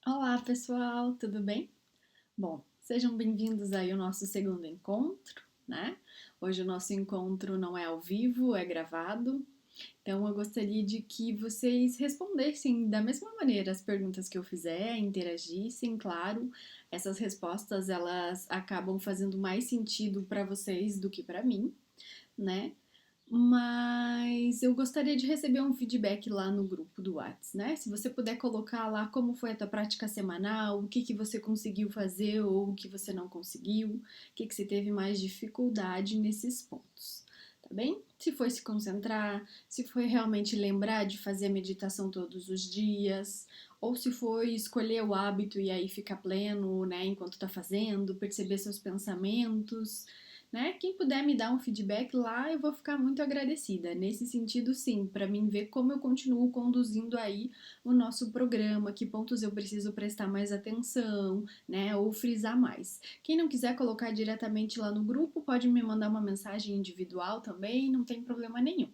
Olá, pessoal, tudo bem? Bom, sejam bem-vindos aí ao nosso segundo encontro, né? Hoje o nosso encontro não é ao vivo, é gravado. Então eu gostaria de que vocês respondessem da mesma maneira as perguntas que eu fizer, interagissem, claro. Essas respostas elas acabam fazendo mais sentido para vocês do que para mim, né? Mas eu gostaria de receber um feedback lá no grupo do Whats, né? Se você puder colocar lá como foi a tua prática semanal, o que que você conseguiu fazer ou o que você não conseguiu, o que que você teve mais dificuldade nesses pontos, tá bem? Se foi se concentrar, se foi realmente lembrar de fazer a meditação todos os dias, ou se foi escolher o hábito e aí ficar pleno, né, enquanto tá fazendo, perceber seus pensamentos, né? Quem puder me dar um feedback lá, eu vou ficar muito agradecida. Nesse sentido, sim, para mim ver como eu continuo conduzindo aí o nosso programa, que pontos eu preciso prestar mais atenção, né? Ou frisar mais. Quem não quiser colocar diretamente lá no grupo, pode me mandar uma mensagem individual também, não tem problema nenhum.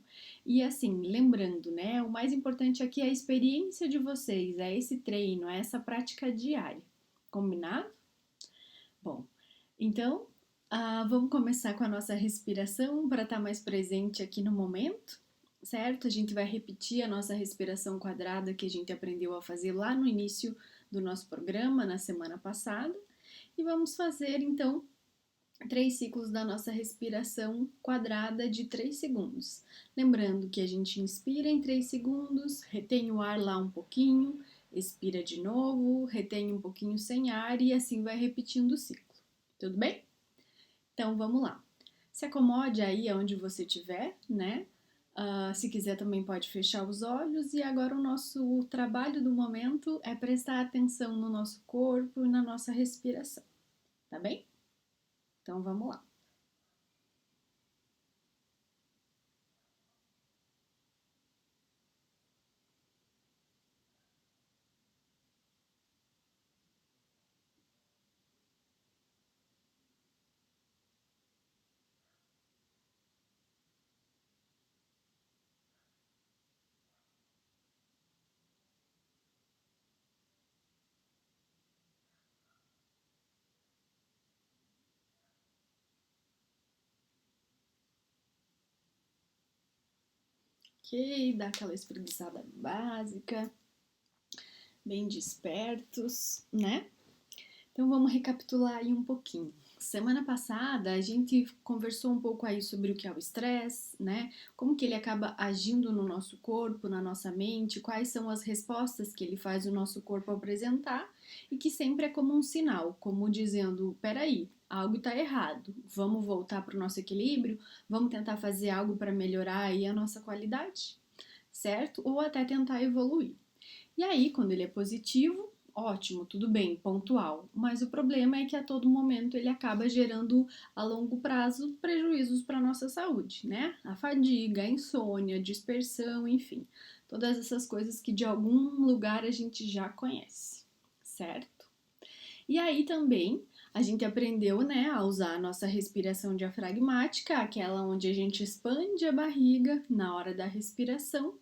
E assim, lembrando, né? O mais importante aqui é a experiência de vocês, é esse treino, é essa prática diária. Combinado? Bom, então, vamos começar com a nossa respiração para estar mais presente aqui no momento, certo? A gente vai repetir a nossa respiração quadrada que a gente aprendeu a fazer lá no início do nosso programa, na semana passada, e vamos fazer então 3 ciclos da nossa respiração quadrada de 3 segundos. Lembrando que a gente inspira em 3 segundos, retém o ar lá um pouquinho, expira de novo, retém um pouquinho sem ar e assim vai repetindo o ciclo. Tudo bem? Então vamos lá. Se acomode aí onde você estiver, né? Se quiser também pode fechar os olhos e agora o nosso trabalho do momento é prestar atenção no nosso corpo e na nossa respiração, tá bem? Então vamos lá. Ok, dá aquela espreguiçada básica, bem despertos, né? Então vamos recapitular aí um pouquinho. Semana passada a gente conversou um pouco aí sobre o que é o estresse, né? Como que ele acaba agindo no nosso corpo, na nossa mente, quais são as respostas que ele faz o nosso corpo apresentar e que sempre é como um sinal, como dizendo, peraí, algo está errado, vamos voltar para o nosso equilíbrio, vamos tentar fazer algo para melhorar aí a nossa qualidade, certo? Ou até tentar evoluir. E aí, quando ele é positivo, ótimo, tudo bem, pontual. Mas o problema é que a todo momento ele acaba gerando a longo prazo prejuízos para a nossa saúde, né? A fadiga, a insônia, a dispersão, enfim, todas essas coisas que de algum lugar a gente já conhece, certo? E aí também a gente aprendeu, né, a usar a nossa respiração diafragmática, aquela onde a gente expande a barriga na hora da respiração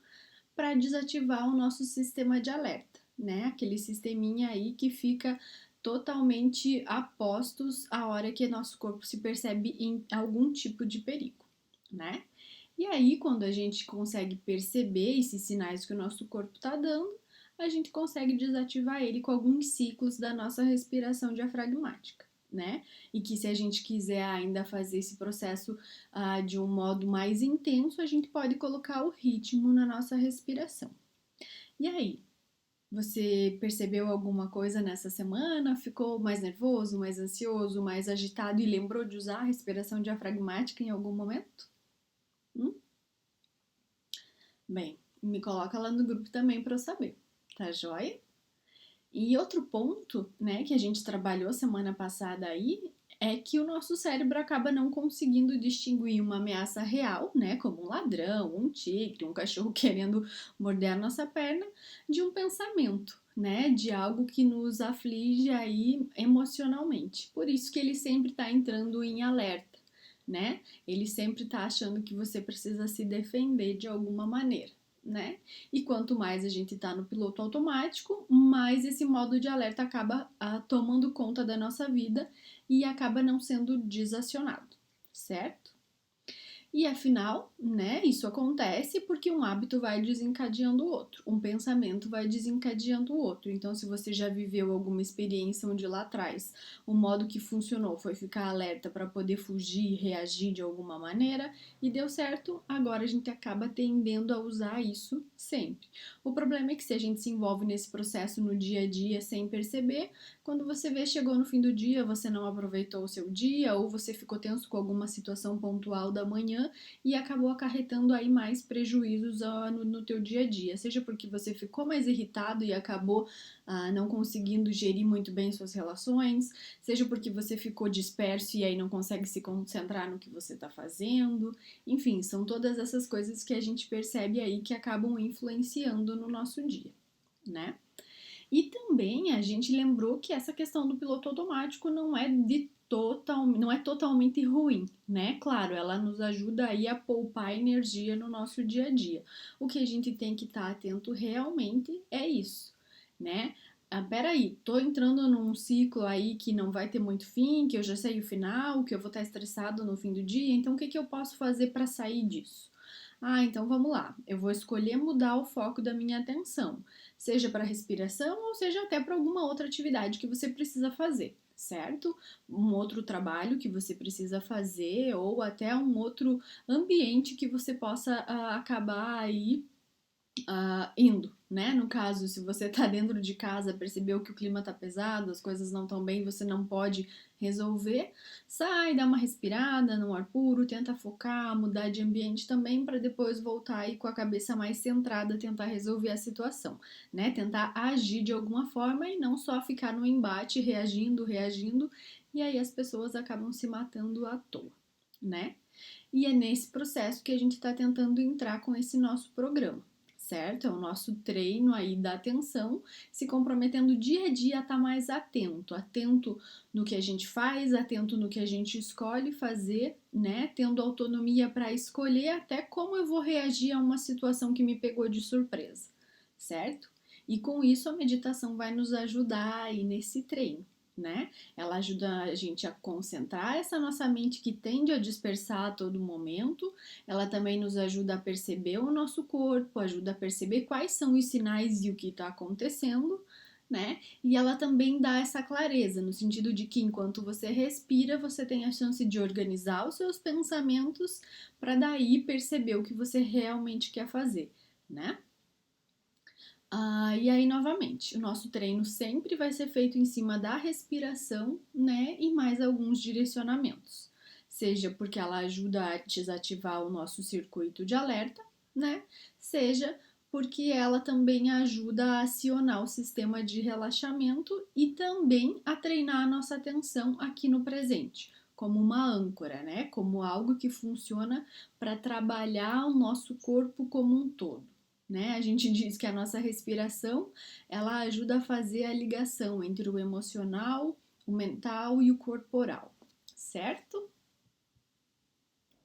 para desativar o nosso sistema de alerta, né? Aquele sisteminha aí que fica totalmente a postos a hora que nosso corpo se percebe em algum tipo de perigo, né? E aí, quando a gente consegue perceber esses sinais que o nosso corpo está dando, a gente consegue desativar ele com alguns ciclos da nossa respiração diafragmática, né? E que se a gente quiser ainda fazer esse processo de um modo mais intenso, a gente pode colocar o ritmo na nossa respiração. E aí, você percebeu alguma coisa nessa semana? Ficou mais nervoso, mais ansioso, mais agitado e lembrou de usar a respiração diafragmática em algum momento? Hum? Bem, me coloca lá no grupo também para eu saber, tá joia? E outro ponto, né, que a gente trabalhou semana passada aí, é que o nosso cérebro acaba não conseguindo distinguir uma ameaça real, né, como um ladrão, um tigre, um cachorro querendo morder a nossa perna, de um pensamento, né, de algo que nos aflige aí emocionalmente. Por isso que ele sempre está entrando em alerta, né? Ele sempre está achando que você precisa se defender de alguma maneira. né? E quanto mais a gente tá no piloto automático, mais esse modo de alerta acaba tomando conta da nossa vida e acaba não sendo desacionado, certo? E afinal, né, isso acontece porque um hábito vai desencadeando o outro, um pensamento vai desencadeando o outro. Então, se você já viveu alguma experiência onde lá atrás o modo que funcionou foi ficar alerta para poder fugir e reagir de alguma maneira e deu certo, agora a gente acaba tendendo a usar isso sempre. O problema é que se a gente se envolve nesse processo no dia a dia sem perceber, quando você vê, chegou no fim do dia, você não aproveitou o seu dia ou você ficou tenso com alguma situação pontual da manhã e acabou acarretando aí mais prejuízos no teu dia a dia, seja porque você ficou mais irritado e acabou não conseguindo gerir muito bem suas relações, seja porque você ficou disperso e aí não consegue se concentrar no que você está fazendo, enfim, são todas essas coisas que a gente percebe aí que acabam influenciando no nosso dia, né? E também a gente lembrou que essa questão do piloto automático não é totalmente ruim, né? Claro, ela nos ajuda aí a poupar energia no nosso dia a dia. O que a gente tem que estar atento realmente é isso, né? Peraí, tô entrando num ciclo aí que não vai ter muito fim, que eu já sei o final, que eu vou estar estressado no fim do dia, então o que que eu posso fazer para sair disso? Então vamos lá. Eu vou escolher mudar o foco da minha atenção, seja para respiração ou seja até para alguma outra atividade que você precisa fazer, certo? Um outro trabalho que você precisa fazer ou até um outro ambiente que você possa acabar aí indo, né? No caso, se você tá dentro de casa, percebeu que o clima tá pesado, as coisas não estão bem, você não pode resolver, sai, dá uma respirada no ar puro, tenta focar, mudar de ambiente também para depois voltar aí com a cabeça mais centrada, tentar resolver a situação, né? Tentar agir de alguma forma e não só ficar no embate, reagindo, e aí as pessoas acabam se matando à toa, né? E é nesse processo que a gente está tentando entrar com esse nosso programa, certo? É o nosso treino aí da atenção, se comprometendo dia a dia a estar mais atento, atento no que a gente faz, atento no que a gente escolhe fazer, né? Tendo autonomia para escolher até como eu vou reagir a uma situação que me pegou de surpresa, certo? E com isso a meditação vai nos ajudar aí nesse treino, né? Ela ajuda a gente a concentrar essa nossa mente que tende a dispersar a todo momento. Ela também nos ajuda a perceber o nosso corpo, ajuda a perceber quais são os sinais e o que está acontecendo, né? E ela também dá essa clareza, no sentido de que enquanto você respira, você tem a chance de organizar os seus pensamentos para daí perceber o que você realmente quer fazer, né? E aí, novamente, o nosso treino sempre vai ser feito em cima da respiração, né? E mais alguns direcionamentos. Seja porque ela ajuda a desativar o nosso circuito de alerta, né? Seja porque ela também ajuda a acionar o sistema de relaxamento e também a treinar a nossa atenção aqui no presente, como uma âncora, né? Como algo que funciona para trabalhar o nosso corpo como um todo, né? A gente diz que a nossa respiração, ela ajuda a fazer a ligação entre o emocional, o mental e o corporal, certo?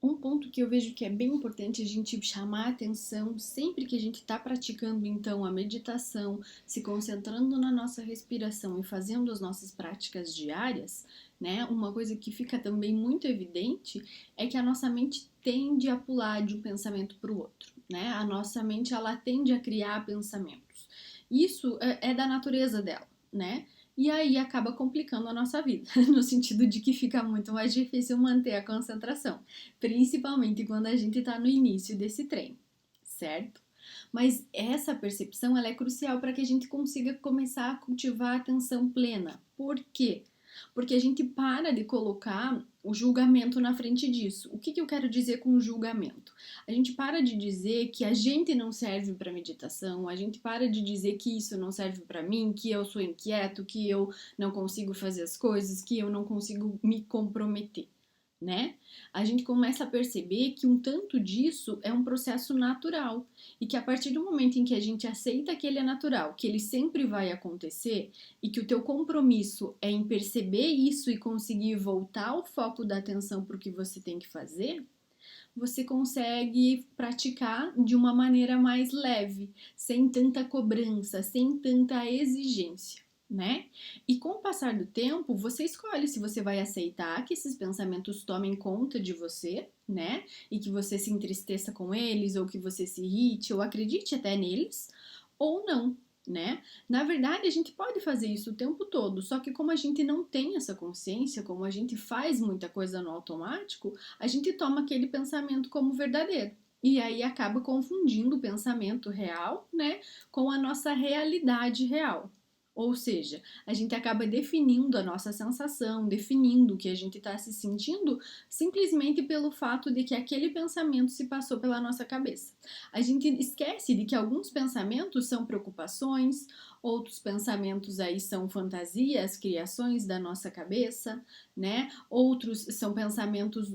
Um ponto que eu vejo que é bem importante a gente chamar a atenção sempre que a gente está praticando então a meditação, se concentrando na nossa respiração e fazendo as nossas práticas diárias, né? Uma coisa que fica também muito evidente é que a nossa mente tende a pular de um pensamento para o outro, né? A nossa mente ela tende a criar pensamentos. Isso é da natureza dela, né? E aí acaba complicando a nossa vida, no sentido de que fica muito mais difícil manter a concentração, principalmente quando a gente está no início desse treino, certo? Mas essa percepção ela é crucial para que a gente consiga começar a cultivar a atenção plena. Por quê? Porque a gente para de colocar o julgamento na frente disso. O que eu quero dizer com julgamento? A gente para de dizer que a gente não serve para meditação, a gente para de dizer que isso não serve para mim, que eu sou inquieto, que eu não consigo fazer as coisas, que eu não consigo me comprometer, né? A gente começa a perceber que um tanto disso é um processo natural e que a partir do momento em que a gente aceita que ele é natural, que ele sempre vai acontecer e que o teu compromisso é em perceber isso e conseguir voltar o foco da atenção para o que você tem que fazer, você consegue praticar de uma maneira mais leve, sem tanta cobrança, sem tanta exigência, né? E com o passar do tempo, você escolhe se você vai aceitar que esses pensamentos tomem conta de você, né? E que você se entristeça com eles, ou que você se irrite, ou acredite até neles, ou não, né? Na verdade, a gente pode fazer isso o tempo todo, só que como a gente não tem essa consciência, como a gente faz muita coisa no automático, a gente toma aquele pensamento como verdadeiro. E aí acaba confundindo o pensamento real, né, com a nossa realidade real. Ou seja, a gente acaba definindo a nossa sensação, definindo o que a gente está se sentindo, simplesmente pelo fato de que aquele pensamento se passou pela nossa cabeça. A gente esquece de que alguns pensamentos são preocupações, outros pensamentos aí são fantasias, criações da nossa cabeça, né? Outros são pensamentos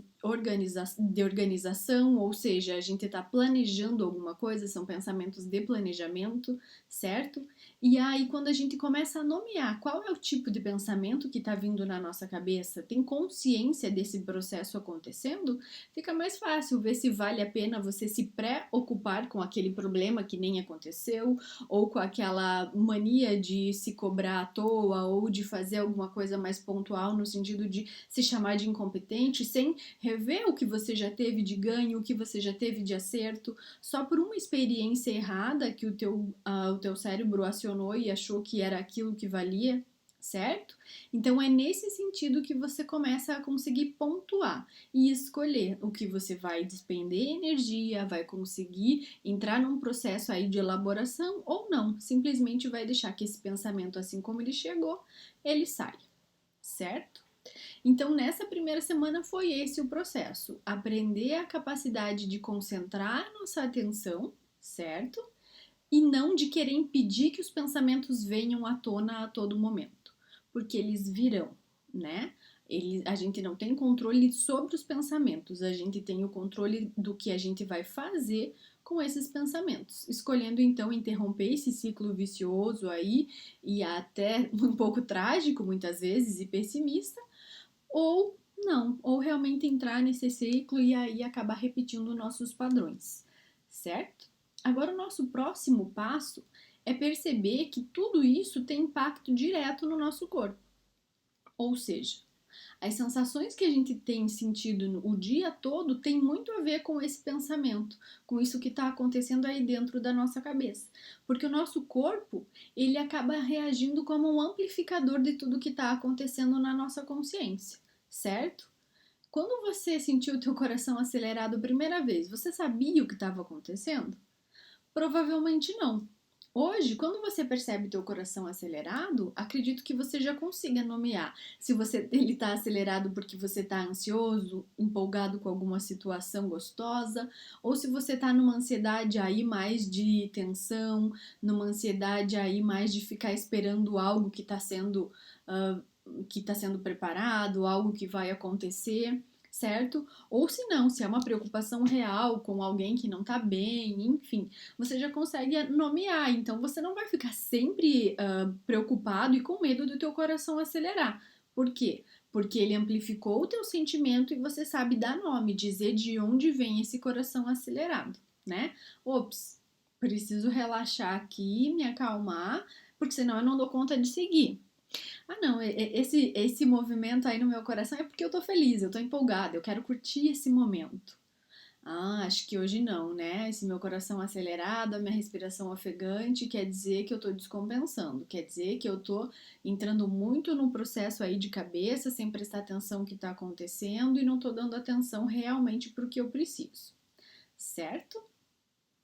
de organização, ou seja, a gente está planejando alguma coisa, são pensamentos de planejamento, certo? E aí, quando a gente começa a nomear qual é o tipo de pensamento que está vindo na nossa cabeça, tem consciência desse processo acontecendo, fica mais fácil ver se vale a pena você se preocupar com aquele problema que nem aconteceu, ou com aquela mania de se cobrar à toa, ou de fazer alguma coisa mais pontual no sentido de se chamar de incompetente, sem rever o que você já teve de ganho, o que você já teve de acerto, só por uma experiência errada que o teu cérebro acionou e achou que era aquilo que valia, certo? Então é nesse sentido que você começa a conseguir pontuar e escolher o que você vai despender energia, vai conseguir entrar num processo aí de elaboração ou não, simplesmente vai deixar que esse pensamento, assim como ele chegou, ele saia, certo? Então, nessa primeira semana foi esse o processo: aprender a capacidade de concentrar nossa atenção, certo? E não de querer impedir que os pensamentos venham à tona a todo momento, porque eles virão, né? A gente não tem controle sobre os pensamentos, a gente tem o controle do que a gente vai fazer com esses pensamentos, escolhendo então interromper esse ciclo vicioso aí e até um pouco trágico muitas vezes e pessimista, ou não, ou realmente entrar nesse ciclo e aí acabar repetindo nossos padrões, certo? Agora, o nosso próximo passo é perceber que tudo isso tem impacto direto no nosso corpo. Ou seja, as sensações que a gente tem sentido o dia todo tem muito a ver com esse pensamento, com isso que está acontecendo aí dentro da nossa cabeça. Porque o nosso corpo, ele acaba reagindo como um amplificador de tudo que está acontecendo na nossa consciência, certo? Quando você sentiu o teu coração acelerado a primeira vez, você sabia o que estava acontecendo? Provavelmente não. Hoje, quando você percebe teu coração acelerado, acredito que você já consiga nomear se ele está acelerado porque você está ansioso, empolgado com alguma situação gostosa, ou se você está numa ansiedade aí mais de tensão, numa ansiedade aí mais de ficar esperando algo que está sendo preparado, algo que vai acontecer, certo? Ou se não, se é uma preocupação real com alguém que não tá bem, enfim, você já consegue nomear. Então você não vai ficar sempre preocupado e com medo do teu coração acelerar. Por quê? Porque ele amplificou o teu sentimento e você sabe dar nome, dizer de onde vem esse coração acelerado, né? Ops, preciso relaxar aqui, me acalmar, porque senão eu não dou conta de seguir. Ah, não, esse movimento aí no meu coração é porque eu tô feliz, eu tô empolgada, eu quero curtir esse momento. Ah, acho que hoje não, né? Esse meu coração acelerado, a minha respiração ofegante, quer dizer que eu tô descompensando, quer dizer que eu tô entrando muito no processo aí de cabeça, sem prestar atenção no que tá acontecendo e não tô dando atenção realmente pro que eu preciso, certo?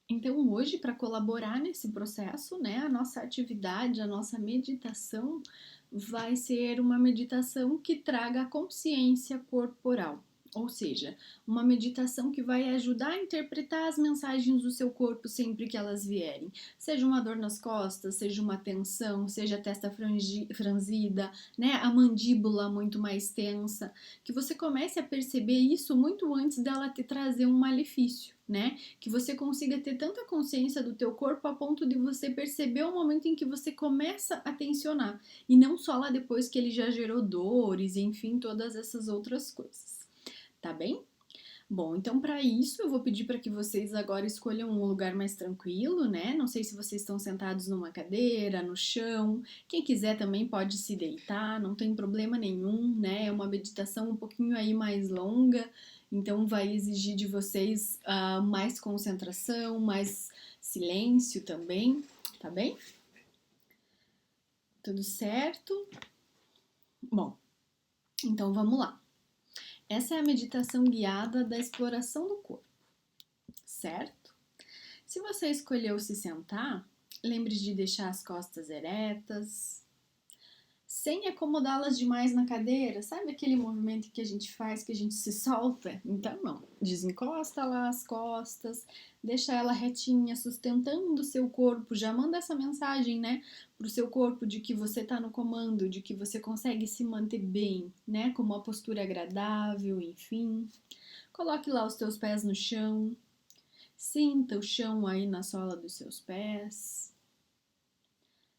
Então, hoje, para colaborar nesse processo, né, a nossa atividade, a nossa meditação vai ser uma meditação que traga a consciência corporal. Ou seja, uma meditação que vai ajudar a interpretar as mensagens do seu corpo sempre que elas vierem. Seja uma dor nas costas, seja uma tensão, seja a testa franzida, né, a mandíbula muito mais tensa. Que você comece a perceber isso muito antes dela te trazer um malefício, né? Que você consiga ter tanta consciência do teu corpo a ponto de você perceber o momento em que você começa a tensionar e não só lá depois que ele já gerou dores, enfim, todas essas outras coisas. Tá bem? Bom, então para isso eu vou pedir para que vocês agora escolham um lugar mais tranquilo, né? Não sei se vocês estão sentados numa cadeira, no chão. Quem quiser também pode se deitar, não tem problema nenhum, né? É uma meditação um pouquinho aí mais longa, então vai exigir de vocês mais concentração, mais silêncio também, tá bem? Tudo certo? Bom, então vamos lá. Essa é a meditação guiada da exploração do corpo, certo? Se você escolheu se sentar, lembre de deixar as costas eretas, sem acomodá-las demais na cadeira. Sabe aquele movimento que a gente faz, que a gente se solta? Então não, desencosta lá as costas, deixa ela retinha, sustentando o seu corpo. Já manda essa mensagem, né, pro seu corpo de que você tá no comando, de que você consegue se manter bem, né, com uma postura agradável, enfim. Coloque lá os teus pés no chão, sinta o chão aí na sola dos seus pés.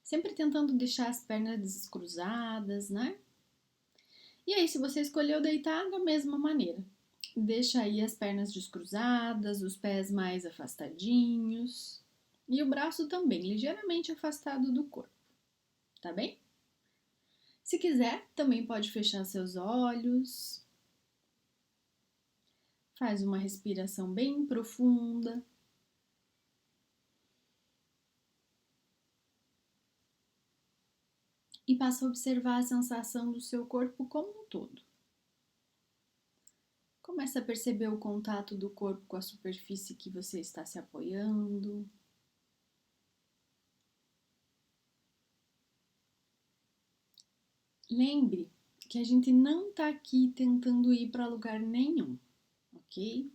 Sempre tentando deixar as pernas descruzadas, né? E aí, se você escolheu deitar, da mesma maneira. Deixa aí as pernas descruzadas, os pés mais afastadinhos e o braço também ligeiramente afastado do corpo, tá bem? Se quiser, também pode fechar seus olhos. Faz uma respiração bem profunda. E passa a observar a sensação do seu corpo como um todo. Começa a perceber o contato do corpo com a superfície que você está se apoiando. Lembre que a gente não está aqui tentando ir para lugar nenhum, ok?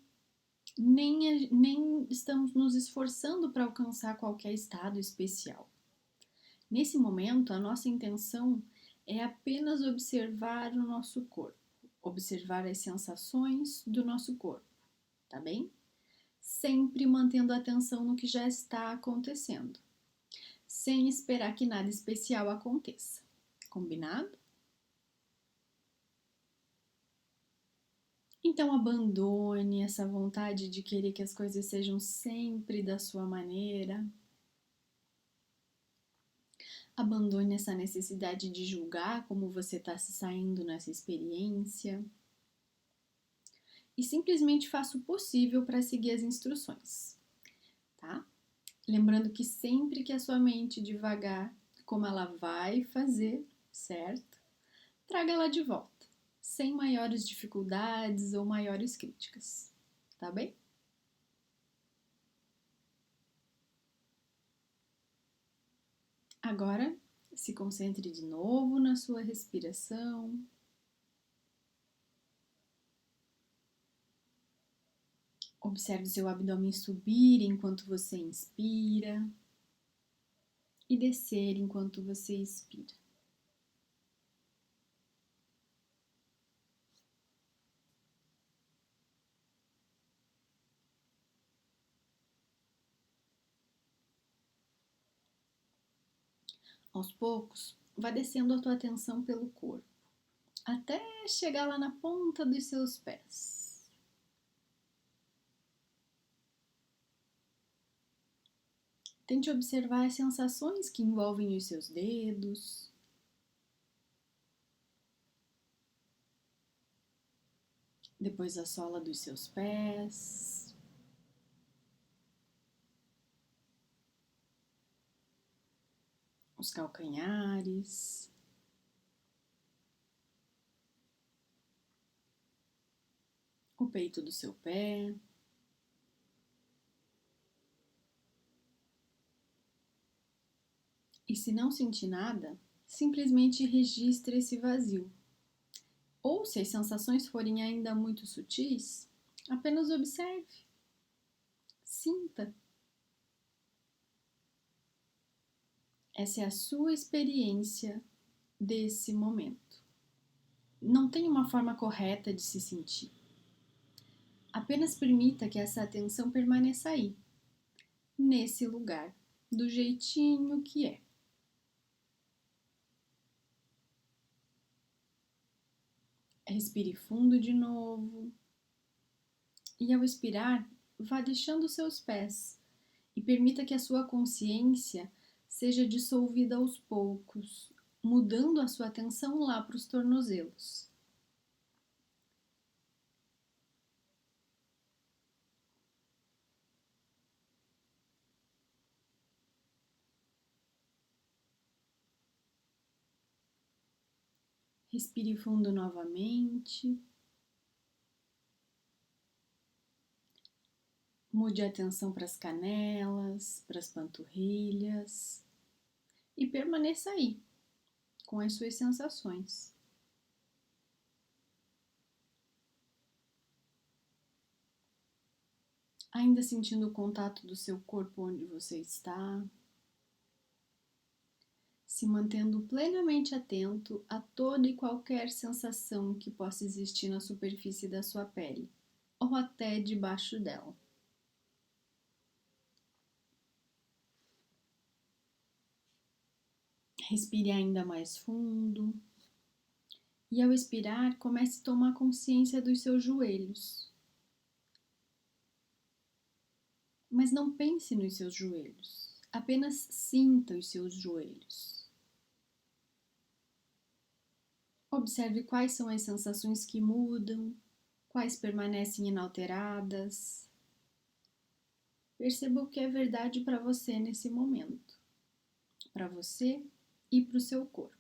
Nem estamos nos esforçando para alcançar qualquer estado especial. Nesse momento, a nossa intenção é apenas observar o nosso corpo, observar as sensações do nosso corpo, tá bem? Sempre mantendo a atenção no que já está acontecendo, sem esperar que nada especial aconteça. Combinado? Então abandone essa vontade de querer que as coisas sejam sempre da sua maneira. Abandone essa necessidade de julgar como você está se saindo nessa experiência. E simplesmente faça o possível para seguir as instruções, tá? Lembrando que sempre que a sua mente devagar, como ela vai fazer, certo? Traga ela de volta, sem maiores dificuldades ou maiores críticas, tá bem? Agora, se concentre de novo na sua respiração. Observe seu abdômen subir enquanto você inspira e descer enquanto você expira. Aos poucos, vá descendo a tua atenção pelo corpo, até chegar lá na ponta dos seus pés. Tente observar as sensações que envolvem os seus dedos. Depois a sola dos seus pés. Os calcanhares. O peito do seu pé. E se não sentir nada, simplesmente registre esse vazio. Ou se as sensações forem ainda muito sutis, apenas observe, sinta. Essa é a sua experiência desse momento. Não tem uma forma correta de se sentir. Apenas permita que essa atenção permaneça aí, nesse lugar, do jeitinho que é. Respire fundo de novo. E ao expirar, vá deixando seus pés e permita que a sua consciência seja dissolvida aos poucos, mudando a sua atenção lá para os tornozelos. Respire fundo novamente. Mude a atenção para as canelas, para as panturrilhas e permaneça aí com as suas sensações. Ainda sentindo o contato do seu corpo onde você está, se mantendo plenamente atento a toda e qualquer sensação que possa existir na superfície da sua pele ou até debaixo dela. Respire ainda mais fundo e, ao expirar, comece a tomar consciência dos seus joelhos. Mas não pense nos seus joelhos, apenas sinta os seus joelhos. Observe quais são as sensações que mudam, quais permanecem inalteradas. Perceba o que é verdade para você nesse momento, para você e para o seu corpo.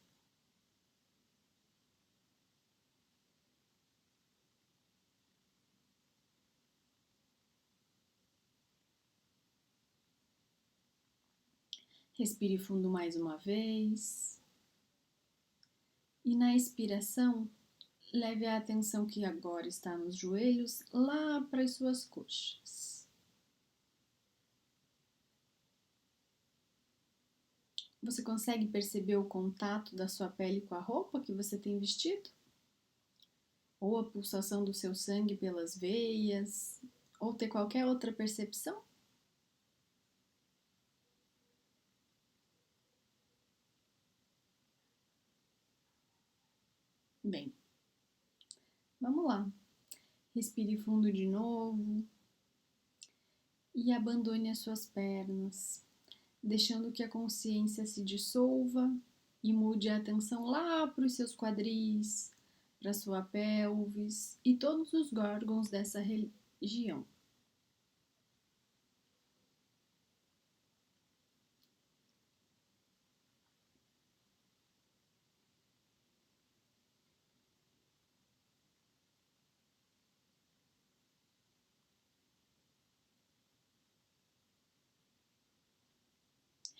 Respire fundo mais uma vez. E na expiração, leve a atenção que agora está nos joelhos lá para as suas coxas. Você consegue perceber o contato da sua pele com a roupa que você tem vestido? Ou a pulsação do seu sangue pelas veias? Ou ter qualquer outra percepção? Bem, vamos lá. Respire fundo de novo e abandone as suas pernas, deixando que a consciência se dissolva e mude a atenção lá para os seus quadris, para a sua pelvis e todos os órgãos dessa região.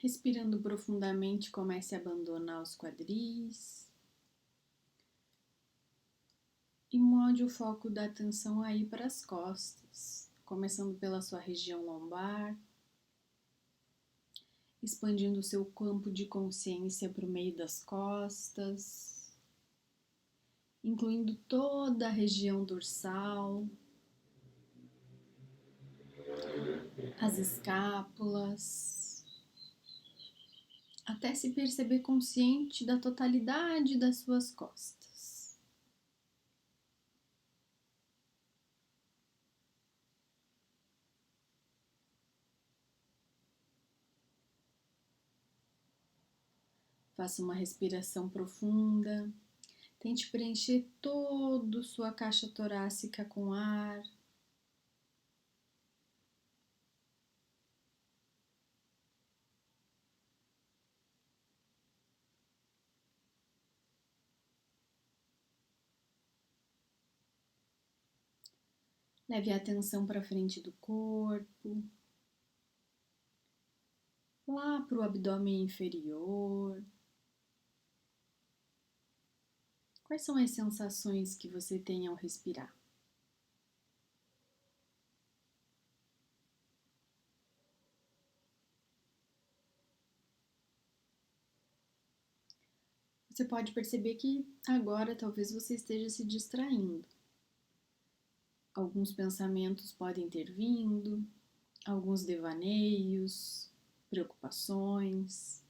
Respirando profundamente, comece a abandonar os quadris e mude o foco da atenção aí para as costas, começando pela sua região lombar, expandindo o seu campo de consciência para o meio das costas, incluindo toda a região dorsal, as escápulas, até se perceber consciente da totalidade das suas costas. Faça uma respiração profunda. Tente preencher toda a sua caixa torácica com ar. Leve a atenção para frente do corpo, lá para o abdômen inferior. Quais são as sensações que você tem ao respirar? Você pode perceber que agora talvez você esteja se distraindo. Alguns pensamentos podem ter vindo, alguns devaneios, preocupações,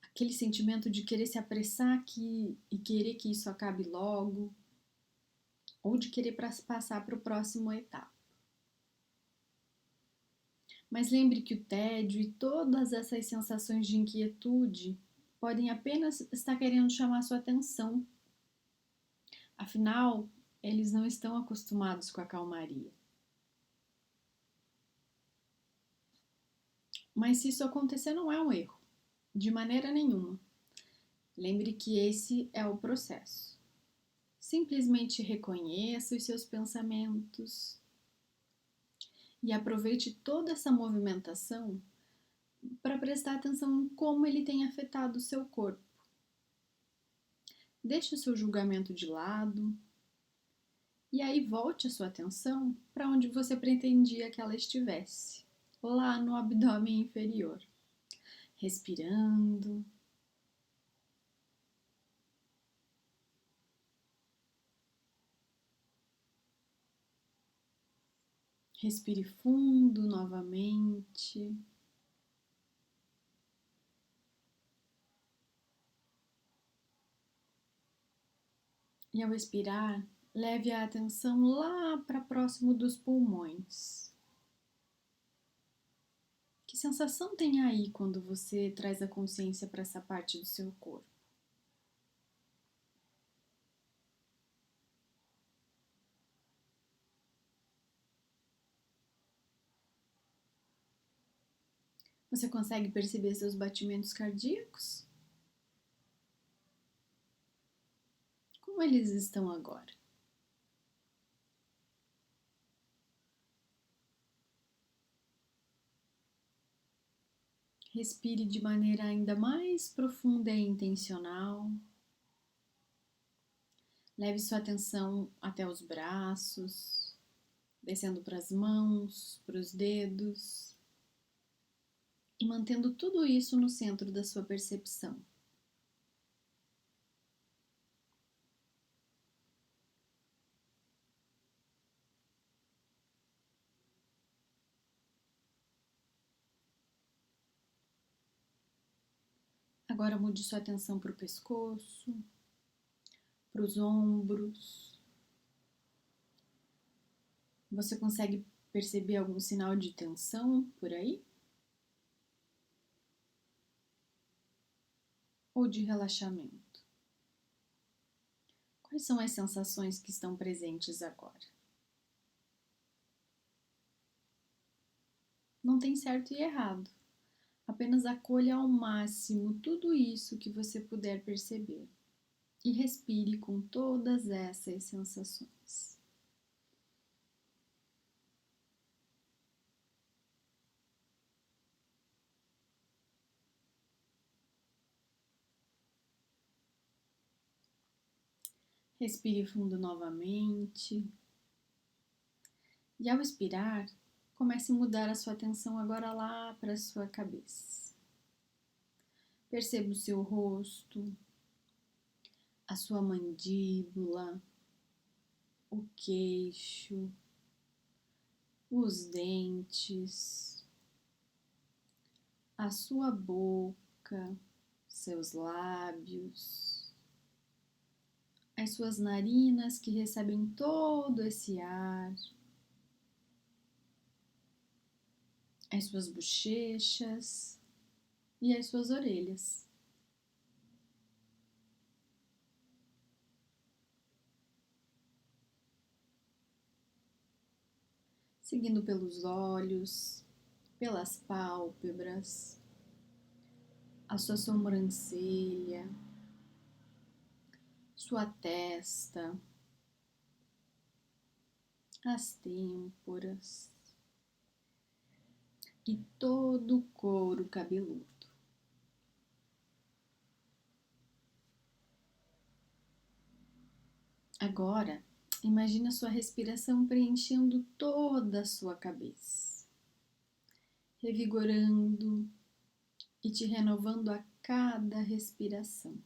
aquele sentimento de querer se apressar aqui e querer que isso acabe logo, ou de querer passar para a próxima etapa. Mas lembre que o tédio e todas essas sensações de inquietude podem apenas estar querendo chamar sua atenção. Afinal, eles não estão acostumados com a calmaria. Mas se isso acontecer, não é um erro, de maneira nenhuma. Lembre que esse é o processo. Simplesmente reconheça os seus pensamentos e aproveite toda essa movimentação para prestar atenção em como ele tem afetado o seu corpo. Deixe o seu julgamento de lado e aí volte a sua atenção para onde você pretendia que ela estivesse, lá no abdômen inferior. Respirando. Respire fundo novamente. E ao expirar, leve a atenção lá para próximo dos pulmões. Que sensação tem aí quando você traz a consciência para essa parte do seu corpo? Você consegue perceber seus batimentos cardíacos? Como eles estão agora? Respire de maneira ainda mais profunda e intencional. Leve sua atenção até os braços, descendo para as mãos, para os dedos e mantendo tudo isso no centro da sua percepção. Agora mude sua atenção para o pescoço, para os ombros. Você consegue perceber algum sinal de tensão por aí? Ou de relaxamento? Quais são as sensações que estão presentes agora? Não tem certo e errado. Apenas acolha ao máximo tudo isso que você puder perceber e respire com todas essas sensações. Respire fundo novamente. E ao expirar, comece a mudar a sua atenção agora lá para a sua cabeça. Perceba o seu rosto, a sua mandíbula, o queixo, os dentes, a sua boca, seus lábios, as suas narinas que recebem todo esse ar, as suas bochechas e as suas orelhas. Seguindo pelos olhos, pelas pálpebras, a sua sobrancelha, sua testa, as têmporas e todo o couro cabeludo. Agora, imagine a sua respiração preenchendo toda a sua cabeça, revigorando e te renovando a cada respiração.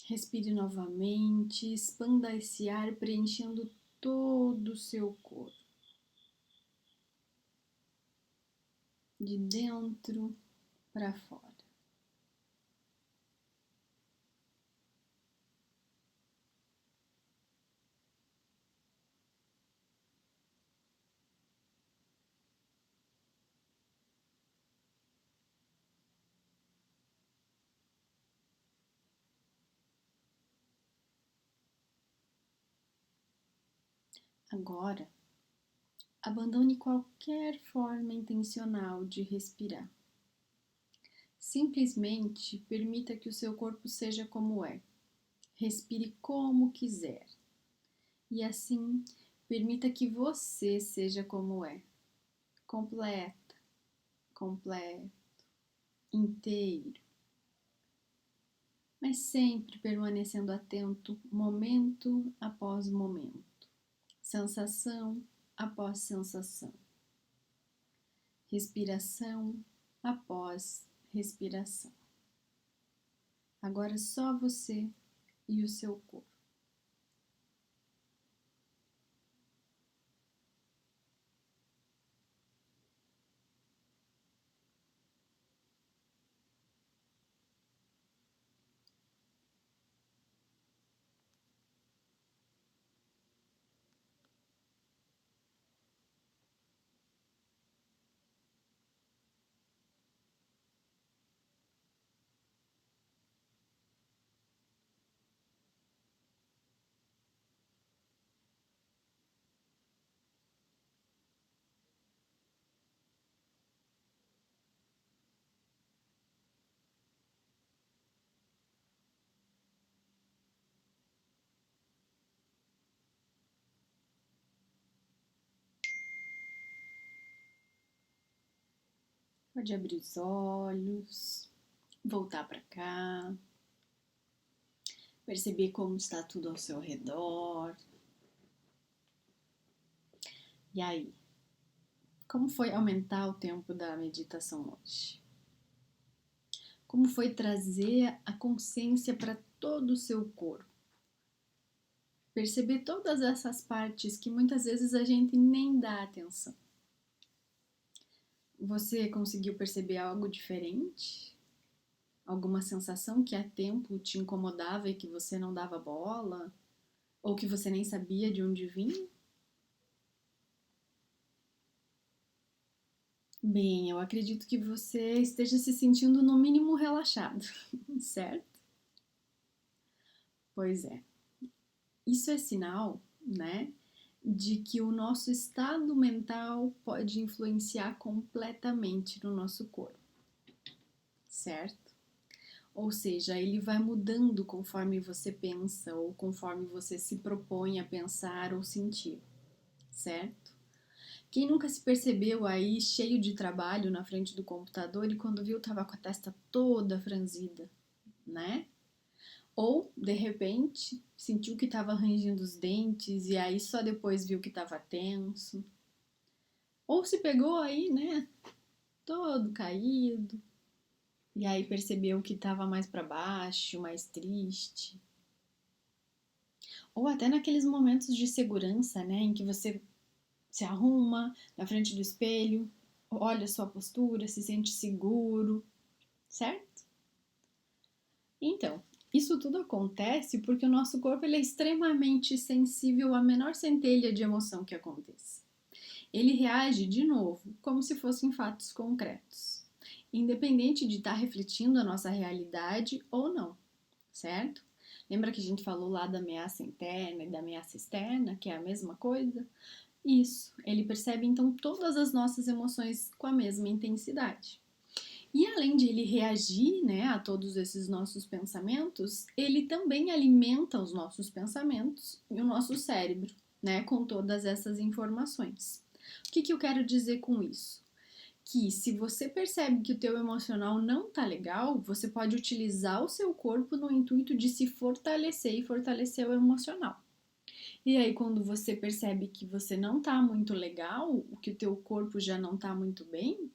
Respire novamente, expanda esse ar preenchendo todo o seu corpo. de dentro para fora. Agora, abandone qualquer forma intencional de respirar. Simplesmente permita que o seu corpo seja como é. Respire como quiser. E assim, permita que você seja como é. Completa, completo, inteiro. Mas sempre permanecendo atento momento após momento. Sensação após sensação. Respiração após respiração. Agora só você e o seu corpo. Pode abrir os olhos, voltar para cá, perceber como está tudo ao seu redor. E aí, como foi aumentar o tempo da meditação hoje? Como foi trazer a consciência para todo o seu corpo? Perceber todas essas partes que muitas vezes a gente nem dá atenção. Você conseguiu perceber algo diferente? Alguma sensação que há tempo te incomodava e que você não dava bola? Ou que você nem sabia de onde vinha? Bem, eu acredito que você esteja se sentindo no mínimo relaxado, certo? Pois é. Isso é sinal, né, de que o nosso estado mental pode influenciar completamente no nosso corpo, certo? Ou seja, ele vai mudando conforme você pensa ou conforme você se propõe a pensar ou sentir, certo? Quem nunca se percebeu aí cheio de trabalho na frente do computador e quando viu tava com a testa toda franzida, né? Ou, de repente, sentiu que estava rangindo os dentes e aí só depois viu que estava tenso. Ou se pegou aí, né, todo caído, e aí percebeu que estava mais para baixo, mais triste. Ou até naqueles momentos de segurança, né, em que você se arruma na frente do espelho, olha a sua postura, se sente seguro, certo? Então, isso tudo acontece porque o nosso corpo ele é extremamente sensível à menor centelha de emoção que aconteça. Ele reage de novo, como se fossem fatos concretos, independente de estar refletindo a nossa realidade ou não, certo? Lembra que a gente falou lá da ameaça interna e da ameaça externa, que é a mesma coisa? Isso, ele percebe então todas as nossas emoções com a mesma intensidade. E além de ele reagir, né, a todos esses nossos pensamentos, ele também alimenta os nossos pensamentos e o nosso cérebro, né, com todas essas informações. O que eu quero dizer com isso? Que se você percebe que o teu emocional não tá legal, você pode utilizar o seu corpo no intuito de se fortalecer e fortalecer o emocional. E aí quando você percebe que você não tá muito legal, que o teu corpo já não tá muito bem,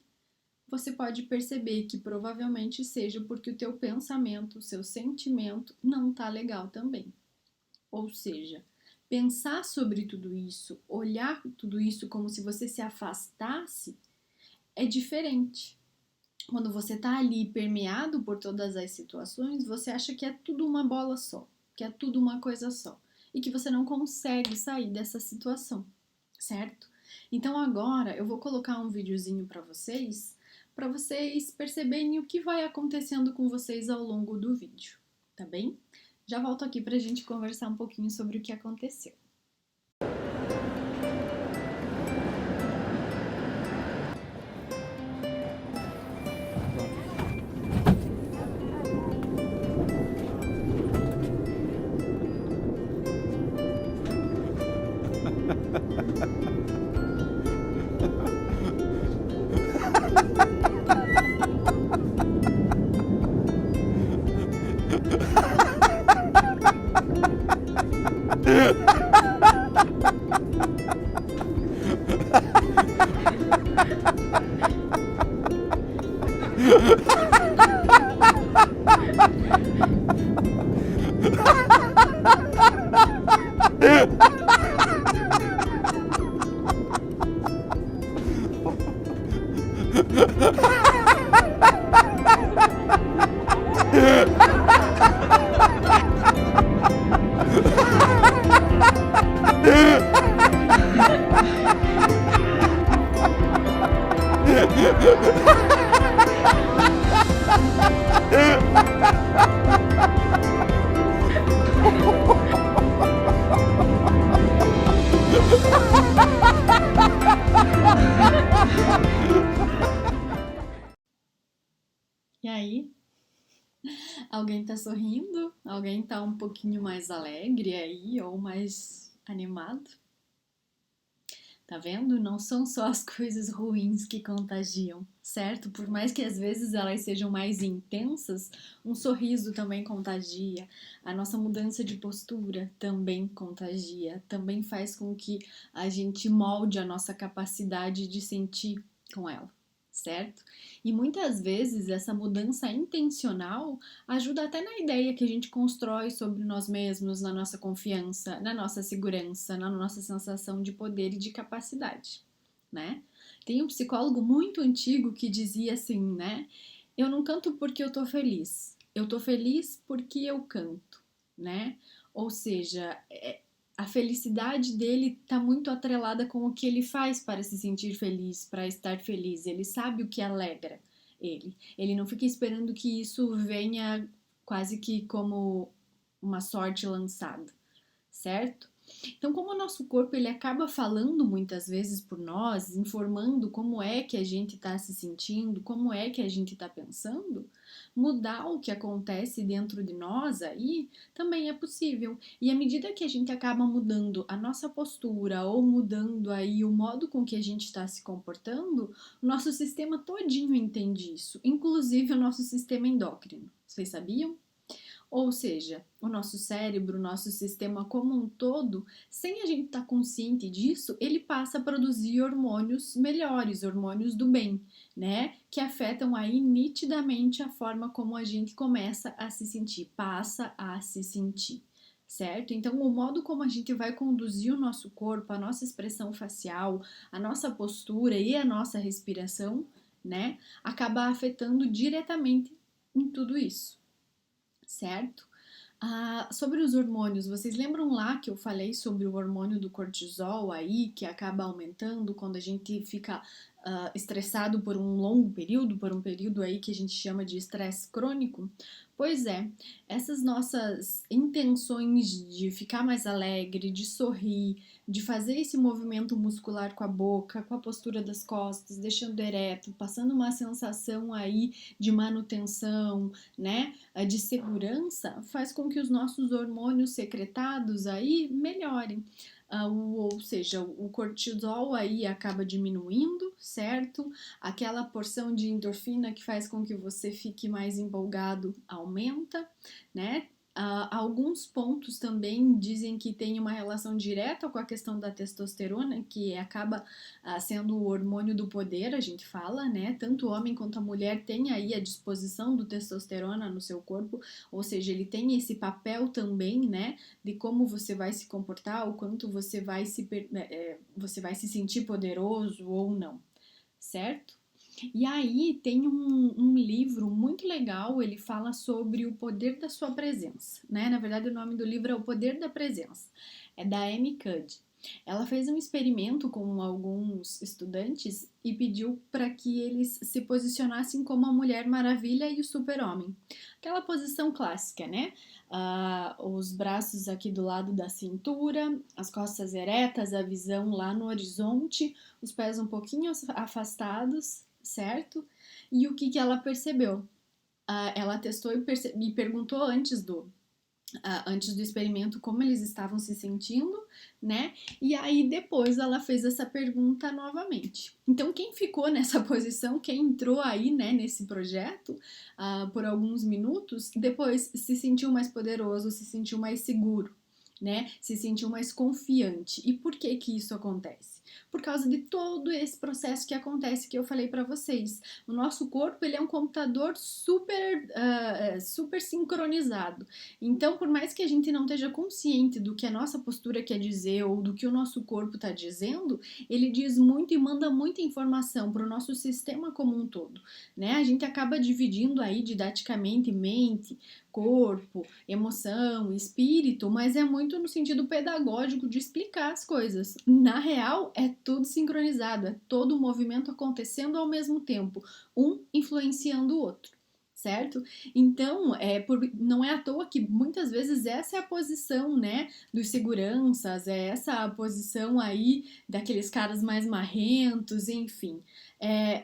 você pode perceber que provavelmente seja porque o teu pensamento, o seu sentimento não tá legal também. Ou seja, pensar sobre tudo isso, olhar tudo isso como se você se afastasse, é diferente. Quando você tá ali permeado por todas as situações, você acha que é tudo uma bola só, que é tudo uma coisa só, e que você não consegue sair dessa situação, certo? Então agora eu vou colocar um videozinho para vocês perceberem o que vai acontecendo com vocês ao longo do vídeo, tá bem? Já volto aqui pra gente conversar um pouquinho sobre o que aconteceu. E aí, alguém tá sorrindo? Alguém tá um pouquinho mais alegre aí ou mais animado? Tá vendo? Não são só as coisas ruins que contagiam, certo? Por mais que às vezes elas sejam mais intensas, um sorriso também contagia. A nossa mudança de postura também contagia, também faz com que a gente molde a nossa capacidade de sentir com ela, certo? E muitas vezes essa mudança intencional ajuda até na ideia que a gente constrói sobre nós mesmos, na nossa confiança, na nossa segurança, na nossa sensação de poder e de capacidade, né? Tem um psicólogo muito antigo que dizia assim, né? Eu não canto porque eu tô feliz porque eu canto, né? Ou seja, a felicidade dele está muito atrelada com o que ele faz para se sentir feliz, para estar feliz. Ele sabe o que alegra ele. Ele não fica esperando que isso venha quase que como uma sorte lançada, certo? Então, como o nosso corpo ele acaba falando muitas vezes por nós, informando como é que a gente está se sentindo, como é que a gente está pensando, mudar o que acontece dentro de nós aí também é possível. E à medida que a gente acaba mudando a nossa postura ou mudando aí o modo com que a gente está se comportando, o nosso sistema todinho entende isso, inclusive o nosso sistema endócrino. Vocês sabiam? Ou seja, o nosso cérebro, o nosso sistema como um todo, sem a gente estar consciente disso, ele passa a produzir hormônios melhores, hormônios do bem, né? Que afetam aí nitidamente a forma como a gente começa a se sentir, passa a se sentir. Certo? Então, o modo como a gente vai conduzir o nosso corpo, a nossa expressão facial, a nossa postura e a nossa respiração, né, acaba afetando diretamente em tudo isso, certo? Sobre os hormônios, vocês lembram lá que eu falei sobre o hormônio do cortisol aí, que acaba aumentando quando a gente fica estressado por um longo período, por um período aí que a gente chama de estresse crônico? Pois é, essas nossas intenções de ficar mais alegre, de sorrir, de fazer esse movimento muscular com a boca, com a postura das costas, deixando ereto, passando uma sensação aí de manutenção, né, de segurança, faz com que os nossos hormônios secretados aí melhorem. Ou seja, o cortisol aí acaba diminuindo, certo? Aquela porção de endorfina que faz com que você fique mais empolgado aumenta, né? Alguns pontos também dizem que tem uma relação direta com a questão da testosterona, que acaba sendo o hormônio do poder, a gente fala, né? Tanto o homem quanto a mulher tem aí a disposição do testosterona no seu corpo, ou seja, ele tem esse papel também, né? De como você vai se comportar, o quanto você vai se sentir poderoso ou não, certo? E aí tem um livro muito legal, ele fala sobre o poder da sua presença, né? Na verdade, o nome do livro é O Poder da Presença. É da Amy Cuddy. Ela fez um experimento com alguns estudantes e pediu para que eles se posicionassem como a Mulher Maravilha e o Super-Homem. Aquela posição clássica, né? Os braços aqui do lado da cintura, as costas eretas, a visão lá no horizonte, os pés um pouquinho afastados, certo? E o que ela percebeu? Ela testou e perguntou antes do experimento como eles estavam se sentindo, né? E aí depois ela fez essa pergunta novamente. Então quem ficou nessa posição, quem entrou aí, né, nesse projeto por alguns minutos, depois se sentiu mais poderoso, se sentiu mais seguro, né? Se sentiu mais confiante. E por que que isso acontece? Por causa de todo esse processo que acontece que eu falei para vocês. O nosso corpo ele é um computador super sincronizado. Então, por mais que a gente não esteja consciente do que a nossa postura quer dizer ou do que o nosso corpo está dizendo, ele diz muito e manda muita informação para o nosso sistema como um todo, né? A gente acaba dividindo aí didaticamente mente, corpo, emoção, espírito, mas é muito no sentido pedagógico de explicar as coisas. Na real, é tudo sincronizado, é todo o movimento acontecendo ao mesmo tempo, um influenciando o outro, certo? Então, não é à toa que muitas vezes essa é a posição, né, dos seguranças, é essa a posição aí daqueles caras mais marrentos, enfim.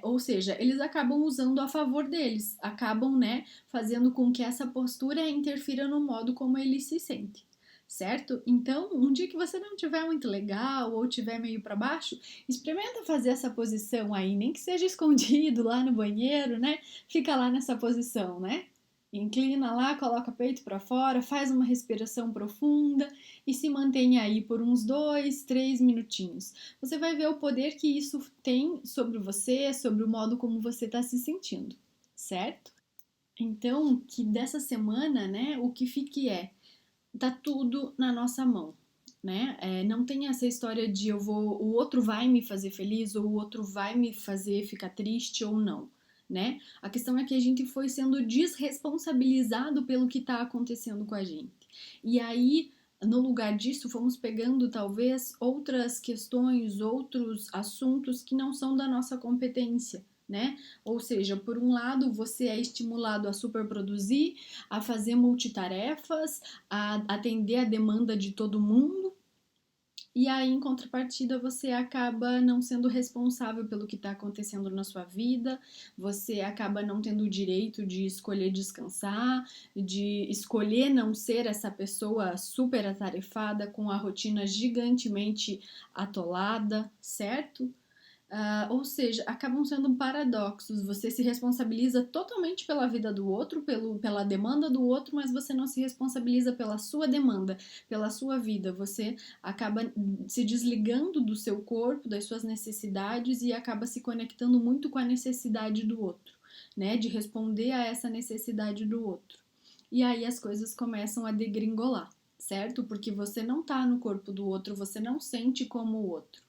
Ou seja, eles acabam usando a favor deles, acabam, né, fazendo com que essa postura interfira no modo como ele se sente. Certo? Então, um dia que você não tiver muito legal ou tiver meio para baixo, experimenta fazer essa posição aí, nem que seja escondido lá no banheiro, né? Fica lá nessa posição, né? Inclina lá, coloca o peito para fora, faz uma respiração profunda e se mantém aí por uns 2, 3 minutinhos. Você vai ver o poder que isso tem sobre você, sobre o modo como você está se sentindo, certo? Então, que dessa semana, né, o que fique tá tudo na nossa mão, né? Não tem essa história de o outro vai me fazer feliz ou o outro vai me fazer ficar triste ou não, né? A questão é que a gente foi sendo desresponsabilizado pelo que tá acontecendo com a gente. E aí, no lugar disso, fomos pegando talvez outras questões, outros assuntos que não são da nossa competência, né? Ou seja, por um lado, você é estimulado a superproduzir, a fazer multitarefas, a atender a demanda de todo mundo, e aí, em contrapartida, você acaba não sendo responsável pelo que está acontecendo na sua vida, você acaba não tendo o direito de escolher descansar, de escolher não ser essa pessoa super atarefada, com a rotina gigantemente atolada, certo? Ou seja, acabam sendo paradoxos. Você se responsabiliza totalmente pela vida do outro, pela demanda do outro, mas você não se responsabiliza pela sua demanda, pela sua vida. Você acaba se desligando do seu corpo, das suas necessidades e acaba se conectando muito com a necessidade do outro, né? De responder a essa necessidade do outro. E aí as coisas começam a degringolar, certo? Porque você não tá no corpo do outro, você não sente como o outro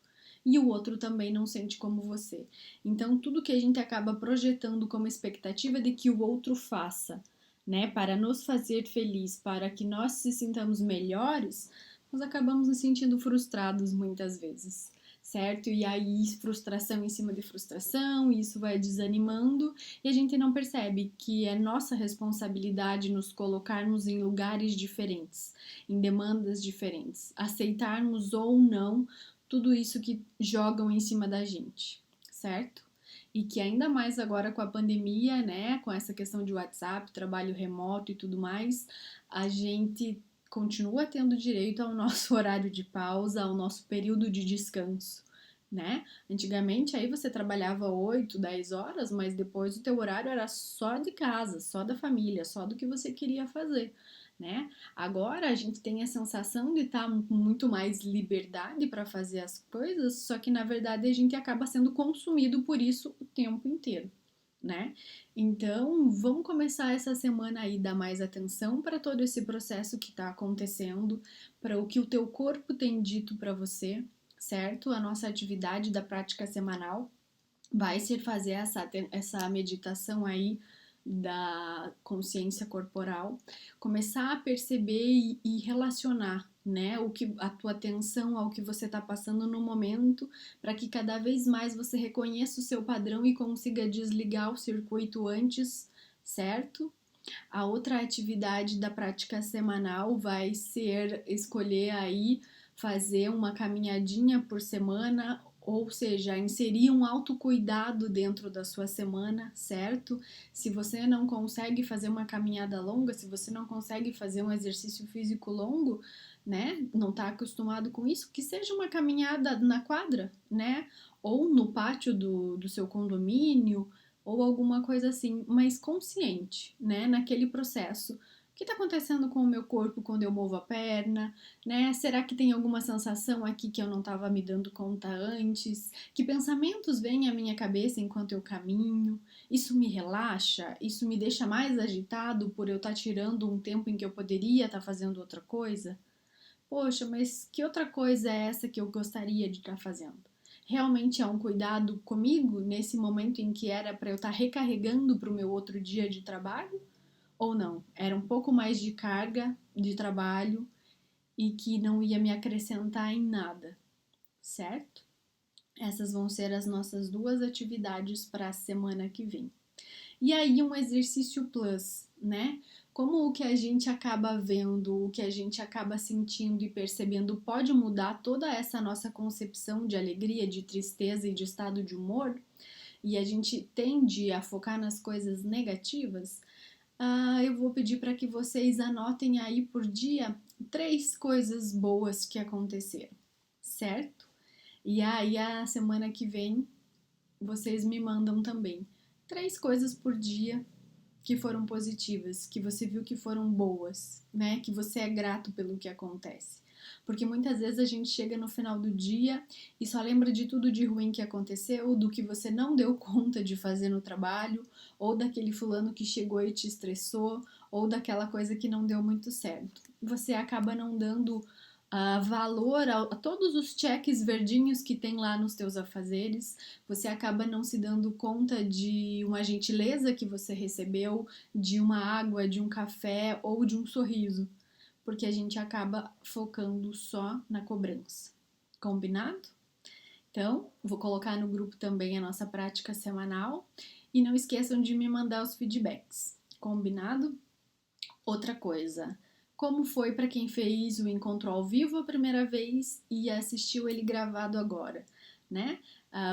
e o outro também não sente como você. Então, tudo que a gente acaba projetando como expectativa de que o outro faça, né, para nos fazer feliz, para que nós se sintamos melhores, nós acabamos nos sentindo frustrados muitas vezes, certo? E aí, frustração em cima de frustração, isso vai desanimando e a gente não percebe que é nossa responsabilidade nos colocarmos em lugares diferentes, em demandas diferentes, aceitarmos ou não tudo isso que jogam em cima da gente, certo? E que ainda mais agora com a pandemia, né, com essa questão de WhatsApp, trabalho remoto e tudo mais, a gente continua tendo direito ao nosso horário de pausa, ao nosso período de descanso, né? Antigamente aí você trabalhava 8, 10 horas, mas depois o teu horário era só de casa, só da família, só do que você queria fazer, né? Agora a gente tem a sensação de estar com muito mais liberdade para fazer as coisas, só que na verdade a gente acaba sendo consumido por isso o tempo inteiro, né? Então, vamos começar essa semana aí dar mais atenção para todo esse processo que está acontecendo, para o que o teu corpo tem dito para você, certo? A nossa atividade da prática semanal vai ser fazer essa meditação aí da consciência corporal, começar a perceber e relacionar, né, a tua atenção ao que você está passando no momento, para que cada vez mais você reconheça o seu padrão e consiga desligar o circuito antes, certo? A outra atividade da prática semanal vai ser escolher aí fazer uma caminhadinha por semana, ou seja, inserir um autocuidado dentro da sua semana, certo? Se você não consegue fazer uma caminhada longa, se você não consegue fazer um exercício físico longo, né? Não está acostumado com isso, que seja uma caminhada na quadra, né? Ou no pátio do seu condomínio, ou alguma coisa assim, mas consciente, né? Naquele processo. O que está acontecendo com o meu corpo quando eu movo a perna, né? Será que tem alguma sensação aqui que eu não estava me dando conta antes? Que pensamentos vêm à minha cabeça enquanto eu caminho? Isso me relaxa? Isso me deixa mais agitado por eu estar tirando um tempo em que eu poderia estar fazendo outra coisa? Poxa, mas que outra coisa é essa que eu gostaria de estar fazendo? Realmente é um cuidado comigo nesse momento em que era para eu estar recarregando para o meu outro dia de trabalho? Ou não? Era um pouco mais de carga de trabalho e que não ia me acrescentar em nada, certo? Essas vão ser as nossas duas atividades para a semana que vem. E aí um exercício plus, né? Como o que a gente acaba vendo, o que a gente acaba sentindo e percebendo pode mudar toda essa nossa concepção de alegria, de tristeza e de estado de humor, e a gente tende a focar nas coisas negativas, eu vou pedir para que vocês anotem aí por dia 3 coisas boas que aconteceram, certo? E aí a semana que vem vocês me mandam também 3 coisas por dia que foram positivas, que você viu que foram boas, né? Que você é grato pelo que acontece. Porque muitas vezes a gente chega no final do dia e só lembra de tudo de ruim que aconteceu, do que você não deu conta de fazer no trabalho, ou daquele fulano que chegou e te estressou, ou daquela coisa que não deu muito certo. Você acaba não dando valor a todos os cheques verdinhos que tem lá nos teus afazeres, você acaba não se dando conta de uma gentileza que você recebeu, de uma água, de um café ou de um sorriso, porque a gente acaba focando só na cobrança. Combinado? Então, vou colocar no grupo também a nossa prática semanal e não esqueçam de me mandar os feedbacks. Combinado? Outra coisa, como foi para quem fez o encontro ao vivo a primeira vez e assistiu ele gravado agora, né?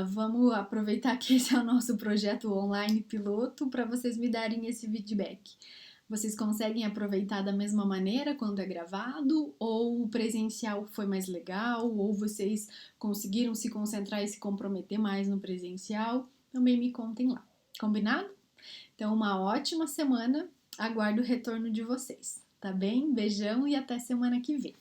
Vamos aproveitar que esse é o nosso projeto online piloto para vocês me darem esse feedback. Vocês conseguem aproveitar da mesma maneira quando é gravado? Ou o presencial foi mais legal? Ou vocês conseguiram se concentrar e se comprometer mais no presencial? Também me contem lá. Combinado? Então, uma ótima semana. Aguardo o retorno de vocês, tá bem? Beijão e até semana que vem.